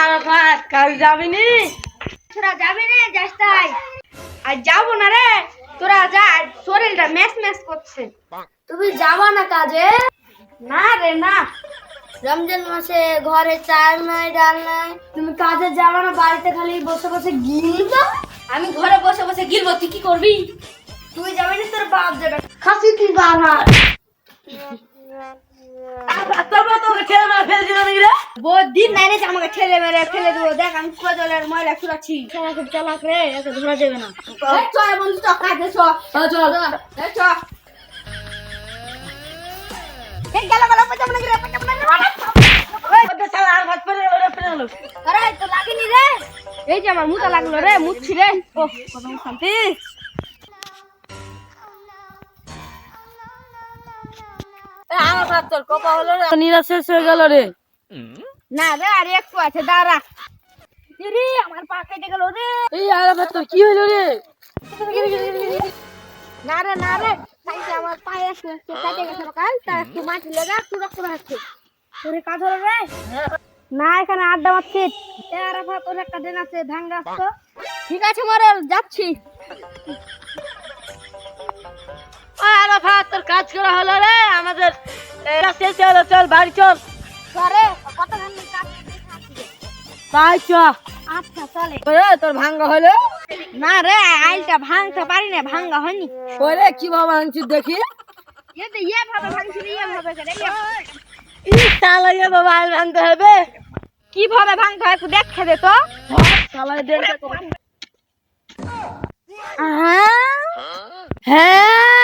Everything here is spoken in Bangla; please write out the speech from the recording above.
আরাফাত কাল যাবি নি? তোরা যাবি রে? যাস তাই? আর যাবো না রে, তোরা যা, শরীরটা ম্যাচ ম্যাচ করছে। তুমি যাবা না কাজে? না রে না। রমজান মাসে ঘরে চাল নাই, ডাল নাই, তুমি কাজে যাবা না? বাড়িতে খালি বসে বসে গিলবা। আমি ঘরে বসে বসে গিলবো, তুই কি করবি? তুই যাবি না, তোর বাপ যাবে। খাসি তুই বাবা দিন নাই রে, আমাকে ঠেলে মেরে ফেলে দেবো। দেখ আমি কজলের ময়লা ছুড়াচ্ছি। খুব চালাক রে, এত ধরা যাবে না। চল বন্ধু, চল কাজে চল। চল চল। গেল পেছাবো না রে, পেছাবো না আরে তো লাগেনি রে। এই যে আমার মুতা লাগলো রে, মুচ্ছি রে। ও কত শান্তি। আমার বাপ তোর কপা হলো রে। নিরা শেষ হয়ে গেল রে। না রে, আর একটু আছে, দাঁড়া। রে আমার পা কেটে গেল রে। এই আরাফাত তোর কি হলো রে? না রে না রে, সাইতে আমার পায়ে আছে, কেটে গেছে কাল, তা একটু মাটি লেগে একটু রক্ত বেরোচ্ছে। তোরে কাজ হলো রে? না, এখানে আড্ডা মারছি। আরাফাত তোর একটা দিন আছে, ভাঙ্গা আসতো। ঠিক আছে মরে যাচ্ছি। আরাফাত তোর কাজ করা হলো রে, আমাদের শেষ হলো, চল বাড়ি চল। সরে কতক্ষণ কাজ তাই চ। আচ্ছা চলে। তোর ভাঙ্গা হলো? না রে, আইলটা ভাঙতে পারি না, ভাঙ্গা হয়নি। ওরে কিভাবে ভাঙছিস দেখি? ইয়ে ভাবে ভাঙছিল, ইয়ে ভাবে করে শালা এ বাবা আইল ভাঙতে হবে। কিভাবে ভাঙতে হয় একটু দেখে দে তো। শালা দেখতে হ্যাঁ হ্যাঁ